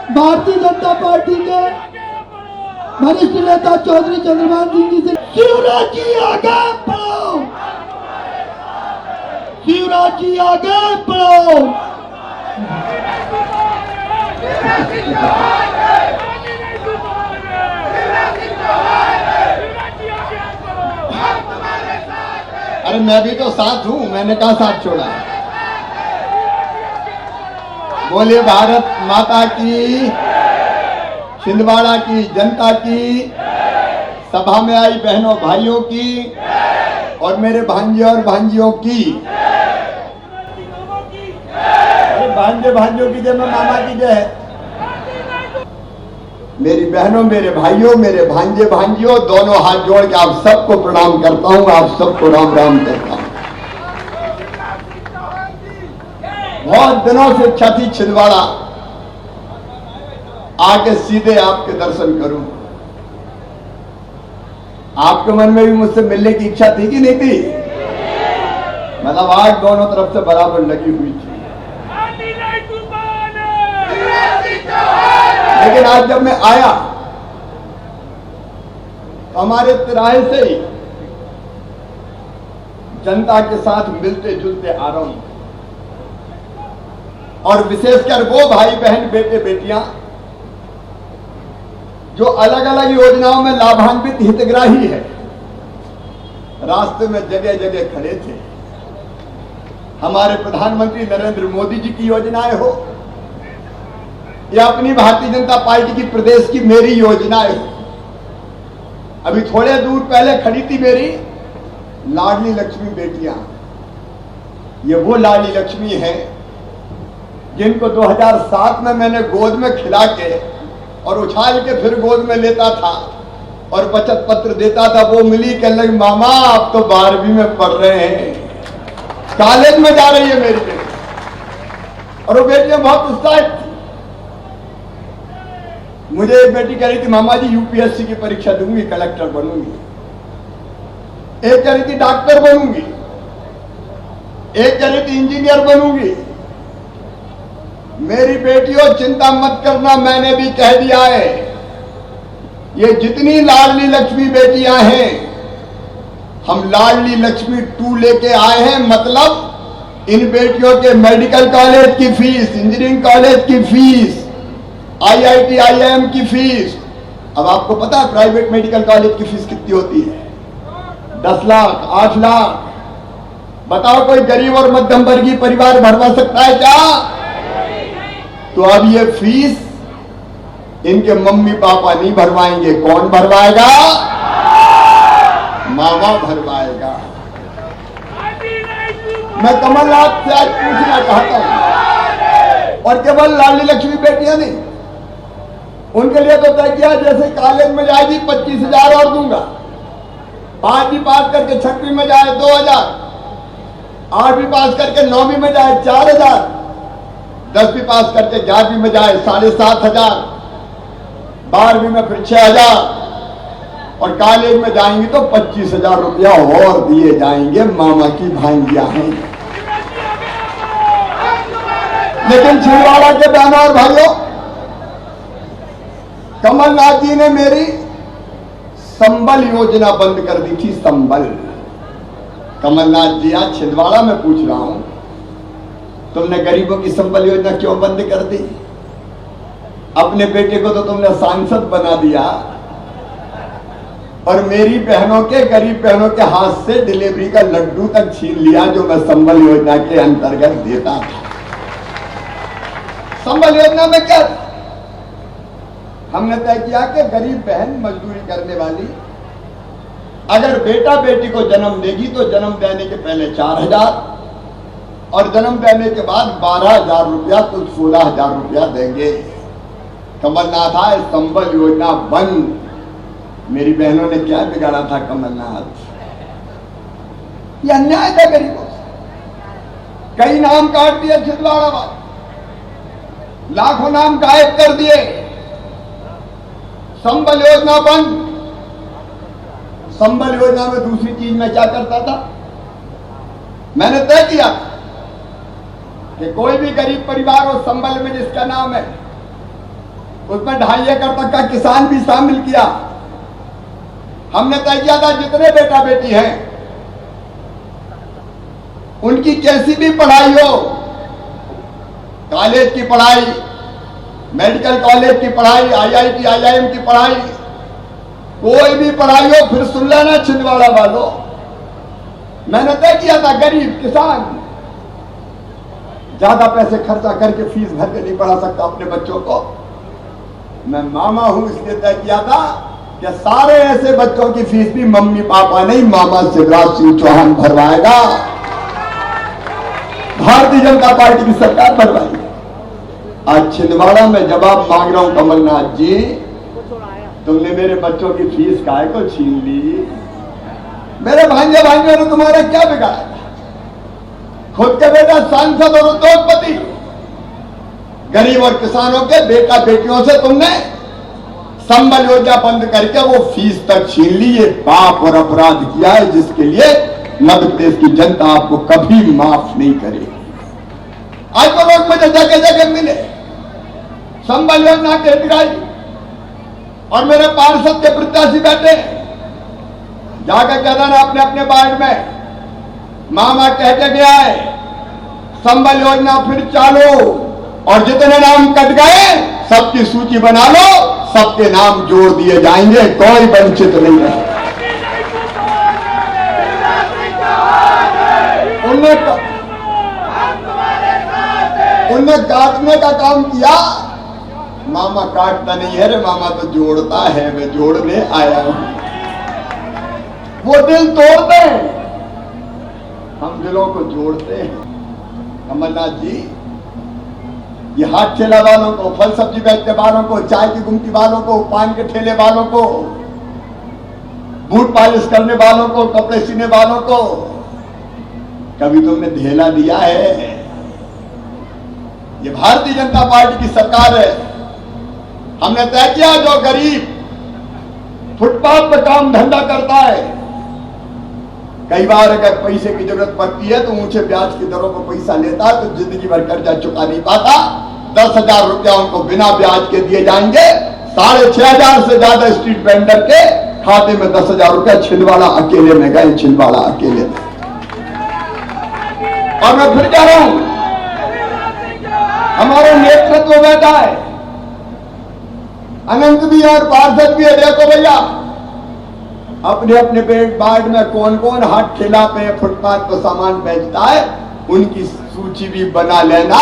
Bharatiya Janata party के वरिष्ठ नेता चौधरी चंद्रभान सिंह जी से शिवराज जी आगे बढ़ो, शिवराज जी आगे बढ़ो। अरे मैं भी तो साथ हूं, मैंने कहा साथ छोड़ा। बोलिए भारत माता की, छिंदवाड़ा की जनता की, सभा में आई बहनों भाइयों की और मेरे भांजे और भांजियों की। अरे भांजे भांजियों की जय, मैं मामा की जय। मेरी बहनों, मेरे भाइयों, मेरे भांजे भांजियों, दोनों हाथ जोड़ के आप सबको प्रणाम करता हूं, आप सबको राम राम कहता हूं। बहुत दिनों से इच्छा थी छिंदवाड़ा आके सीधे आपके दर्शन करूं। आपके मन में भी मुझसे मिलने की इच्छा थी कि नहीं थी? मतलब आग दोनों तरफ से बराबर लगी हुई थी। लेकिन आज जब मैं आया तो हमारे तिराहे से ही जनता के साथ मिलते जुलते आ रहा हूं, और विशेषकर वो भाई बहन बेटे बेटियां जो अलग अलग योजनाओं में लाभान्वित हितग्राही है, रास्ते में जगह जगह खड़े थे। हमारे प्रधानमंत्री नरेंद्र मोदी जी की योजनाएं हो या अपनी भारतीय जनता पार्टी की प्रदेश की मेरी योजनाएं हो। अभी थोड़े दूर पहले खड़ी थी मेरी लाडली लक्ष्मी बेटियां। ये वो लाडली लक्ष्मी है जिनको 2007 में मैंने गोद में खिला के और उछाल के फिर गोद में लेता था और बचत पत्र देता था। वो मिली, कहने लगी मामा आप तो 12वीं में पढ़ रहे हैं, कॉलेज में जा रही है मेरी बेटी। और वो बेटियां बहुत उत्साहित थी। मुझे एक बेटी कह रही थी मामा जी यूपीएससी की परीक्षा दूंगी, कलेक्टर बनूंगी। एक कह रही थी डॉक्टर बनूंगी, एक कह रही थी इंजीनियर बनूंगी। मेरी बेटियों चिंता मत करना, मैंने भी कह दिया है, ये जितनी लाडली लक्ष्मी बेटियां हैं हम लाडली लक्ष्मी 2 लेके आए हैं। मतलब इन बेटियों के मेडिकल कॉलेज की फीस, इंजीनियरिंग कॉलेज की फीस, IIT IIM की फीस। अब आपको पता है प्राइवेट मेडिकल कॉलेज की फीस कितनी होती है? 10 लाख, 8 लाख। बताओ कोई गरीब और मध्यम वर्गीय परिवार भरवा सकता है क्या? तो अब ये फीस इनके मम्मी पापा नहीं भरवाएंगे, कौन भरवाएगा? मामा भरवाएगा। मैं कमलनाथ से आज पूछना चाहता हूं, और केवल लाडली लक्ष्मी बेटियां नहीं, उनके लिए तो तय किया जैसे कॉलेज में जाएगी 25,000 और दूंगा, 5वीं पास करके 6वीं में जाए 2,000, 8वीं पास करके 9वीं में जाए 4,000, 10वीं पास करके 11वीं में जाए 7,500, 12वीं में फिर 6,000, और कॉलेज में जाएंगी तो 25,000 रुपया और दिए जाएंगे। मामा की भांजियां हैं। लेकिन छिंदवाड़ा के बहनों और भाइयों, कमलनाथ जी ने मेरी संबल योजना बंद कर दी थी। संबल, कमलनाथ जी आज छिंदवाड़ा में पूछ रहा हूं, तुमने गरीबों की संबल योजना क्यों बंद कर दी? अपने बेटे को तो तुमने सांसद बना दिया और मेरी बहनों के, गरीब बहनों के हाथ से डिलीवरी का लड्डू तक छीन लिया जो मैं संबल योजना के अंतर्गत देता था। संबल योजना में क्या था? हमने तय किया कि गरीब बहन मजदूरी करने वाली अगर बेटा बेटी को जन्म देगी तो जन्म देने के पहले 4,000 और जन्म देने के बाद 12,000 रुपया, कुल 16,000 रुपया देंगे। कमलनाथ आए, संबल योजना बंद। मेरी बहनों ने क्या बिगाड़ा था कमलनाथ? ये अन्याय था गरीबों से। कई नाम काट दिए छिंदवाड़ा वाले, लाखों नाम गायब कर दिए। संबल योजना बंद। संबल योजना में दूसरी चीज मैं क्या करता था? मैंने तय किया कि कोई भी गरीब परिवार हो संबल में जिसका नाम है, उसमें 2.5 एकड़ तक का किसान भी शामिल किया। हमने तय किया था जितने बेटा बेटी हैं उनकी कैसी भी पढ़ाई हो, कॉलेज की पढ़ाई, मेडिकल कॉलेज की पढ़ाई, IIT IIM की पढ़ाई, कोई भी पढ़ाई हो, फिर सुन लेना छिंदवाड़ा वालों, मैंने तय किया था गरीब किसान ज्यादा पैसे खर्चा करके फीस भर के नहीं पढ़ा सकता अपने बच्चों को। मैं मामा हूं इसलिए तय किया था कि सारे ऐसे बच्चों की फीस भी मम्मी पापा नहीं, मामा शिवराज सिंह चौहान भरवाएगा। भारतीय जनता पार्टी की सरकार भरवाई। आज छिंदवाड़ा में जवाब मांग रहा हूं कमलनाथ जी, तुमने मेरे बच्चों की फीस काहे को छीन ली? मेरे भांजे भांजियों ने तुम्हारा क्या बिगाड़ा? खुद के बेटा सांसद और उद्योगपति, गरीब और किसानों के बेटा बेटियों से तुमने संबल योजना बंद करके वो फीस तक छीन ली। ये पाप और अपराध किया है जिसके लिए मध्य प्रदेश की जनता आपको कभी माफ नहीं करेगी। आज तो लोग मुझे जगह जगह मिले, संबल योजना के हितग्राही और मेरे पार्षद के प्रत्याशी बैठे, जाकर कहता ना अपने अपने वार्ड में मामा कह के गया है संबल योजना फिर चालू, और जितने नाम कट गए सबकी सूची बना लो, सबके नाम जोड़ दिए जाएंगे, कोई वंचित नहीं रहे। उनने काटने का काम किया, मामा काटता नहीं है रे, मामा तो जोड़ता है, मैं जोड़ने आया हूं। वो दिल तोड़ते हैं, हम दिलों को जोड़ते हैं। कमलनाथ जी, ये हाथ ठेला वालों को, फल सब्जी बेचने वालों को, चाय की गुमटी वालों को, पान के ठेले वालों को, बूट पॉलिश करने वालों को, कपड़े सीने वालों को कभी तुमने धेला दिया है? ये भारतीय जनता पार्टी की सरकार है। हमने तय किया जो गरीब फुटपाथ पर काम धंधा करता है, कई बार अगर पैसे की जरूरत पड़ती है तो ऊंचे ब्याज की दरों पर पैसा लेता है, तो जिंदगी भर कर्जा चुका नहीं पाता, 10,000 रुपया उनको बिना ब्याज के दिए जाएंगे। 6,500 से ज्यादा स्ट्रीट वेंडर के खाते में 10,000 रुपया छिंदवाड़ा अकेले में गए, छिंदवाड़ा अकेले में। और मैं फिर कह रहा हूं, हमारे नेतृत्व में बैठा है, अनंत भी है और पार्षद भी है। देखो भैया, अपने अपने वार्ड में कौन कौन हाथ ठेला पे फुटपाथ पर सामान बेचता है, उनकी सूची भी बना लेना।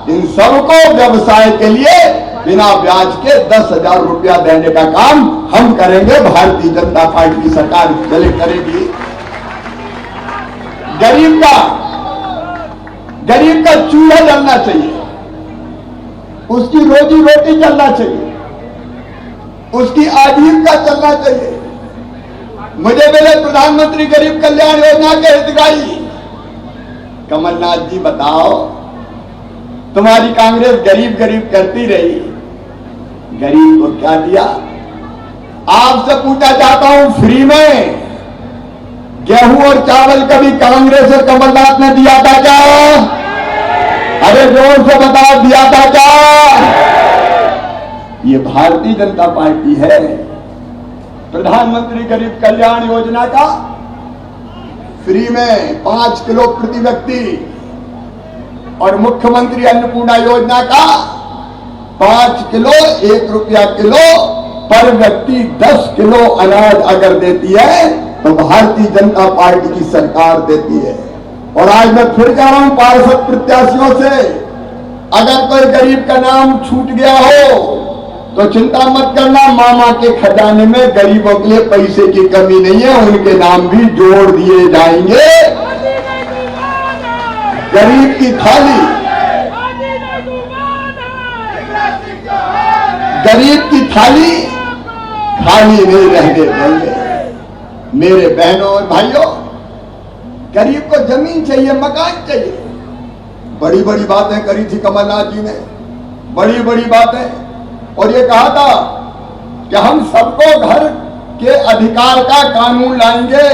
इन सबको व्यवसाय के लिए बिना ब्याज के 10,000 रुपया देने का काम हम करेंगे, भारतीय जनता पार्टी की सरकार करेगी। गरीब का चूल्हा जलना चाहिए, उसकी रोजी रोटी चलना चाहिए, उसकी आजीविका चलना चाहिए। मुझे मिले प्रधानमंत्री गरीब कल्याण योजना के हितग्राही। कमलनाथ जी बताओ, तुम्हारी कांग्रेस गरीब गरीब करती रही, गरीब को क्या दिया? आपसे पूछना चाहता हूं, फ्री में गेहूं और चावल कभी कांग्रेस और कमलनाथ ने दिया था क्या? अरे जोर से बताओ, दिया था क्या? ये भारतीय जनता पार्टी है। प्रधानमंत्री गरीब कल्याण योजना का फ्री में 5 किलो प्रति व्यक्ति, और मुख्यमंत्री अन्नपूर्णा योजना का 5 किलो 1 रुपया किलो पर व्यक्ति 10 किलो अनाज अगर देती है तो भारतीय जनता पार्टी की सरकार देती है। और आज मैं फिर कह रहा हूं पार्षद प्रत्याशियों से, अगर कोई गरीब का नाम छूट गया हो तो चिंता मत करना, मामा के खजाने में गरीबों के लिए पैसे की कमी नहीं है, उनके नाम भी जोड़ दिए जाएंगे। गरीब की थाली, गरीब की थाली खाली नहीं रहने देंगे। मेरे बहनों और भाइयों, गरीब को जमीन चाहिए, मकान चाहिए। बड़ी बड़ी बातें करी थी कमलनाथ जी ने, बड़ी बड़ी बातें, और ये कहा था कि हम सबको घर के अधिकार का कानून लाएंगे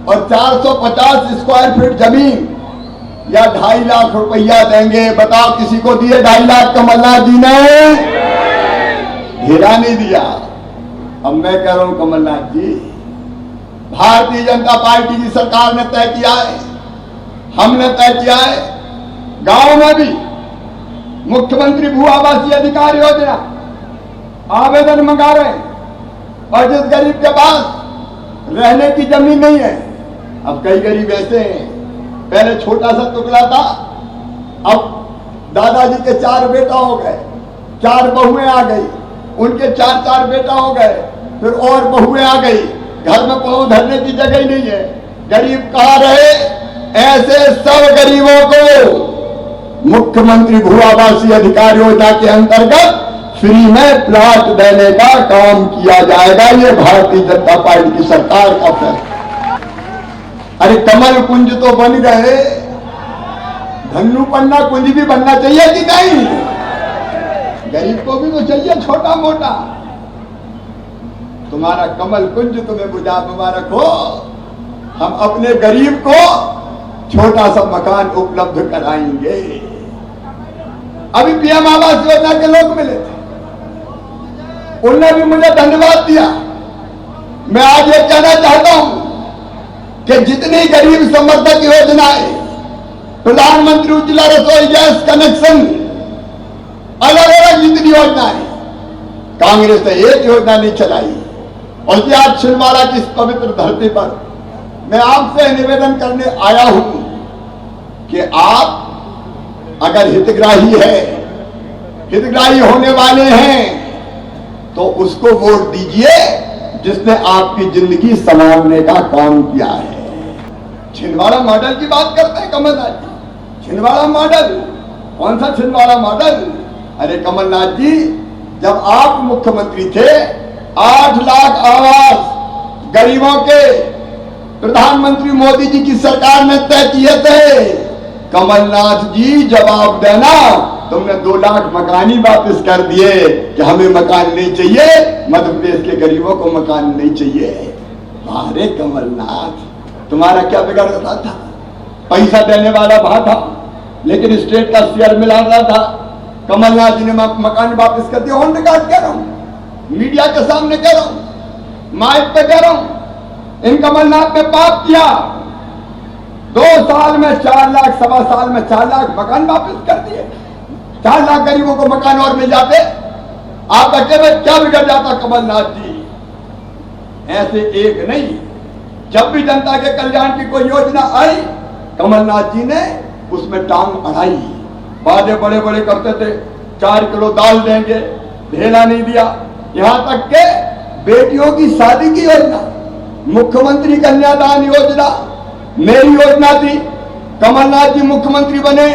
और 450 स्क्वायर फीट जमीन या 2.5 लाख रुपया देंगे। बताओ किसी को दिए 2.5 लाख कमलनाथ जी ने? हिला नहीं दिया। अब मैं कह रहा हूं कमलनाथ जी, भारतीय जनता पार्टी की सरकार ने तय किया है, हमने तय किया है, गांव में भी मुख्यमंत्री भू आवासीय अधिकार योजना आवेदन मंगा रहे हैं। और जिस गरीब के पास रहने की जमीन नहीं है, अब कई गरीब ऐसे हैं, पहले छोटा सा टुकड़ा था, अब दादाजी के 4 बेटा हो गए, 4 बहुएं आ गई, उनके 4 बेटा हो गए, फिर और बहुएं आ गई, घर में पांव धरने की जगह ही नहीं है। गरीब कहां रहे? ऐसे सब गरीबों को मुख्यमंत्री भू आवासीय अधिकार योजना के अंतर्गत फ्री में प्लॉट देने का काम किया जाएगा। ये भारतीय जनता पार्टी की सरकार का फैसला। अरे कमल कुंज तो बन गए, धन्नू पन्ना कुंज भी बनना चाहिए कि नहीं? गरीब को भी तो चाहिए छोटा मोटा। तुम्हारा कमल कुंज तुम्हें बुझा मुबारक हो। हम अपने गरीब को छोटा सा मकान उपलब्ध कराएंगे। अभी पीएम आवास योजना के लोग मिले थे, उनने भी मुझे धन्यवाद दिया। मैं आज ये कहना चाहता हूं कि जितनी गरीब समर्थक योजनाएं, प्रधानमंत्री उज्ज्वला रसोई गैस कनेक्शन, अलग अलग जितनी योजनाएं, कांग्रेस ने एक योजना नहीं चलाई। और आज छिंदवाड़ा की इस पवित्र धरती पर मैं आपसे निवेदन करने आया हूं कि आप अगर हितग्राही है, हितग्राही होने वाले हैं, तो उसको वोट दीजिए जिसने आपकी जिंदगी संवारने का काम किया है। छिंदवाड़ा मॉडल की बात करते हैं कमलनाथ जी। छिंदवाड़ा मॉडल, कौन सा छिंदवाड़ा मॉडल? अरे कमलनाथ जी, जब आप मुख्यमंत्री थे 8 लाख आवास गरीबों के प्रधानमंत्री मोदी जी की सरकार ने तय किए थे। कमलनाथ जी जवाब देना, तुमने 2 लाख मकान ही वापस कर दिए कि हमें मकान नहीं चाहिए, मध्य प्रदेश के गरीबों को मकान नहीं चाहिए। अरे कमलनाथ, तुम्हारा क्या बिगड़ता था? पैसा देने वाला वहां था, लेकिन स्टेट का शेयर मिला रहा था। कमलनाथ जी ने मकान वापस कर दिया। ऑन रिकॉर्ड कह रहा हूं, मीडिया के सामने कह रहा हूं, माइक पे कह रहा हूं। इन कमलनाथ ने पाप किया। 2 साल में 4 लाख, 1.25 साल में 4 लाख मकान वापस कर दिए। 4 लाख गरीबों को मकान और मिल जाते, आप अकेले क्या बिगड़ जाता कमलनाथ जी? ऐसे एक नहीं, जब भी जनता के कल्याण की कोई योजना आई, कमलनाथ जी ने उसमें टांग अड़ाई। वादे बड़े बड़े करते थे, 4 किलो दाल देंगे, ढेला नहीं दिया। यहां तक के बेटियों की शादी की योजना, मुख्यमंत्री कन्यादान योजना मेरी योजना थी। कमलनाथ जी मुख्यमंत्री बने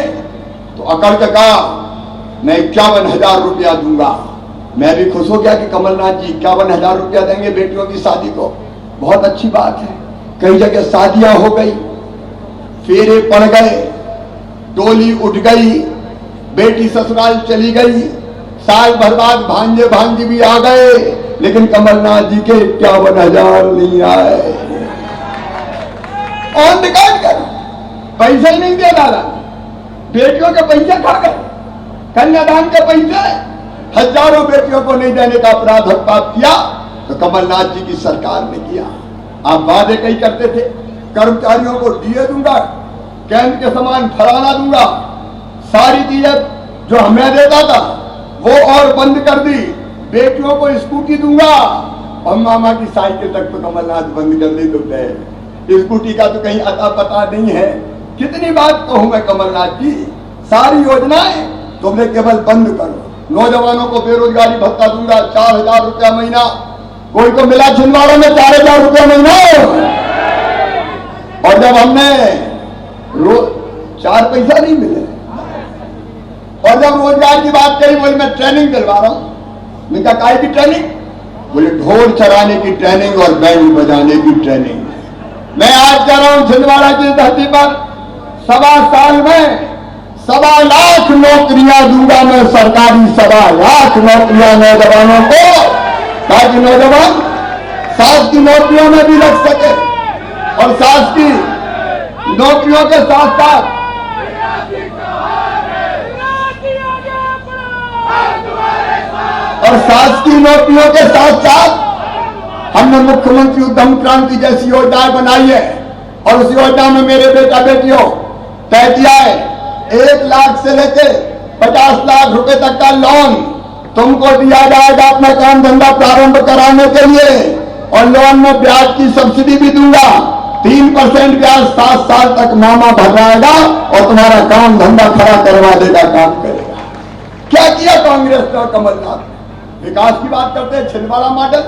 तो अकड़ के कहा मैं 51,000 रुपया दूंगा। मैं भी खुश हो गया कि कमलनाथ जी 51,000 रुपया देंगे बेटियों की शादी को। बहुत अच्छी बात है। कई जगह शादियां हो गई, फेरे पड़ गए, डोली उठ गई, बेटी ससुराल चली गई, साल भर बाद भांजे भांजी भी आ गए, लेकिन कमलनाथ जी के 51,000 नहीं आए। ऑन रिकॉर्ड कर, पैसा ही नहीं दिया डाला, बेटियों के पैसे खा गए, कन्यादान के पैसे हजारों बेटियों को नहीं देने का अपराध पाप किया तो कमलनाथ जी की सरकार ने किया। आप वादे कई करते थे, कर्मचारियों को डीए दूंगा, केंद्र के समान फलाना दूंगा, सारी चीजें जो हमें देता था वो और बंद कर दी। बेटियों को स्कूटी दूंगा, और मामा की साइकिल तक तो कमलनाथ बंद कर दी। तो स्कूटी का तो कहीं अता पता नहीं है। कितनी बात कहूं मैं कमलनाथ जी, सारी योजनाएं तुमने केवल बंद करो। नौजवानों को बेरोजगारी भत्ता दूंगा, 4,000 रुपया महीना। कोई को मिला छिंदवाड़ा में 4,000 रुपया महीना? और जब हमने 4 पैसा नहीं मिले, और जब रोजगार की बात करी, बोले मैं ट्रेनिंग दिलवा रहा हूं। मैं कहा काय की ट्रेनिंग? बोले ढोल चराने की ट्रेनिंग और बैंड बजाने की ट्रेनिंग। मैं आज कह रहा हूं छिंदवाड़ा की धरती पर 1.25 साल में 1.25 लाख नौकरियां दूंगा मैं, सरकारी 1.25 लाख नौकरियां नौजवानों को, ताकि नौजवान सास की नौकरियों में भी लग सके और सास की नौकरियों के साथ साथ और शासकीय नौकरियों के साथ साथ हमने मुख्यमंत्री उद्यम क्रांति जैसी योजनाएं बनाई है और उस योजना में मेरे बेटा बेटियों तय किया है 1 लाख से लेकर 50 लाख रुपए तक का लोन तुमको दिया जाएगा अपना काम धंधा प्रारंभ कराने के लिए और लोन में ब्याज की सब्सिडी भी दूंगा 3% ब्याज 7 साल तक मामा भर रहेगा और तुम्हारा काम धंधा खड़ा करवा देगा काम करेगा। क्या किया कांग्रेस ने और कमलनाथ ने? विकास की बात करते हैं छिंदवाड़ा मॉडल।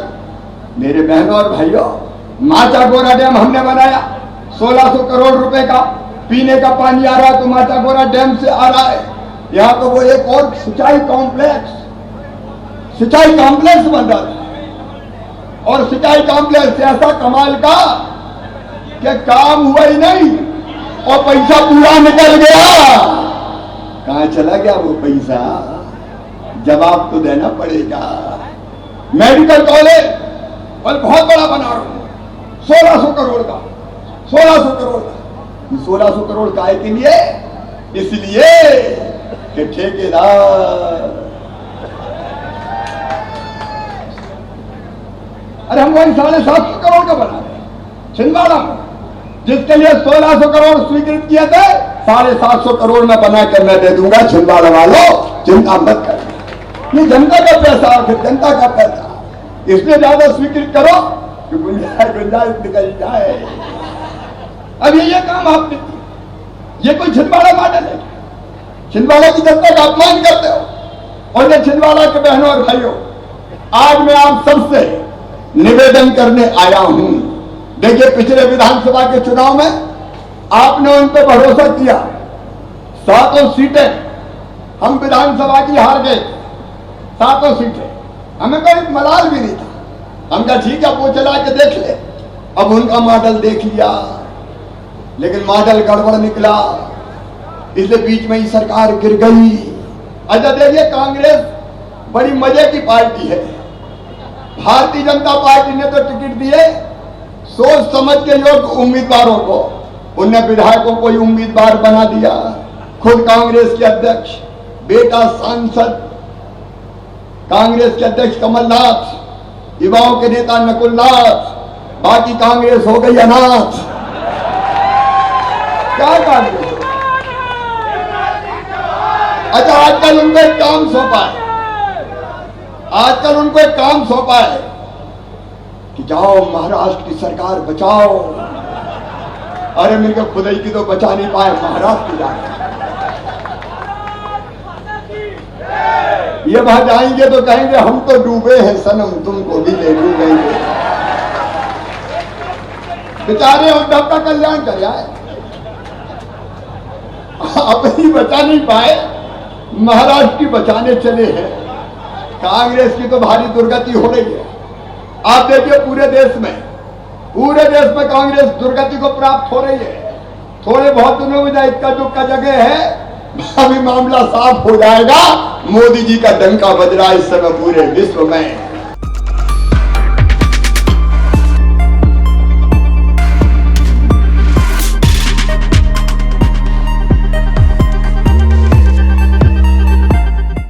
मेरे बहनों और भाइयों माचा गोरा डैम हमने बनाया 1600 करोड़ रुपए का पीने का पानी आ रहा है तो माचा गोरा डैम से आ रहा है। यहां तो वो एक और सिंचाई कॉम्प्लेक्स बन रहा है और सिंचाई कॉम्प्लेक्स ऐसा कमाल का कि काम हुआ ही नहीं और पैसा पूरा निकल गया। कहां चला गया वो पैसा? जवाब तो देना पड़ेगा। मेडिकल कॉलेज और बहुत बड़ा बना रहा हूं 1600 करोड़ का 1600 करोड़ काय के लिए? इसलिए कि ठेकेदार अरे हम वही 750 करोड़ का बना रहे छिंदवाड़ा में जिसके लिए 1600 करोड़ स्वीकृत किए थे 750 करोड़ में बनाकर मैं दे दूंगा छिंदवाड़ा वालों, चिंता मत कर। ये जनता का पैसा फिर जनता का पैसा इसलिए ज्यादा स्वीकृत करो कि गुंजाइश निकल जाए। अब ये काम आपने किया, ये कोई छिंदवाड़ा मॉडल है? छिंदवाड़ा की जनता का अपमान करते हो। और ये छिंदवाड़ा के बहनों और भाइयों आज मैं आप सबसे निवेदन करने आया हूं। देखिए पिछले विधानसभा के चुनाव में आपने उन पर भरोसा किया 7 सीटें हम विधानसभा की हार गए 7 सीटें हमें कोई मलाल भी नहीं था। हम कहा ठीक है वो चला के देख ले। अब उनका मॉडल देख लिया लेकिन मॉडल गड़बड़ निकला इसलिए बीच में ही सरकार गिर गई। अच्छा देखिए कांग्रेस बड़ी मजे की पार्टी है। भारतीय जनता पार्टी ने तो टिकट दिए सोच समझ के योग्य उम्मीदवारों को, उनने विधायकों को ही उम्मीदवार बना दिया। खुद कांग्रेस के अध्यक्ष, बेटा सांसद, कांग्रेस के अध्यक्ष कमलनाथ, युवाओं के नेता नकुलनाथ, बाकी कांग्रेस हो गई अनाथ। क्या कांग्रेस? अच्छा आजकल उनको एक काम सौंपा है, आजकल उनको एक काम सौंपा है कि जाओ महाराष्ट्र की सरकार बचाओ। अरे मेरे को खुद ही की तो बचा नहीं पाए महाराष्ट्र की जाकर। ये वहां जाएंगे तो कहेंगे हम तो डूबे हैं सनम तुमको भी ले डूबेंगे। बेचारे उद्धव का कल्याण कर जाए अपनी बचा नहीं पाए महाराष्ट्र की बचाने चले हैं। कांग्रेस की तो भारी दुर्गति हो रही है। आप देखिए पूरे देश में कांग्रेस दुर्गति को प्राप्त हो रही है। थोड़े बहुत दिनों में इक्का दुक्का जगह है अभी मामला साफ हो जाएगा। मोदी जी का डंका बज रहा है इस समय पूरे विश्व में।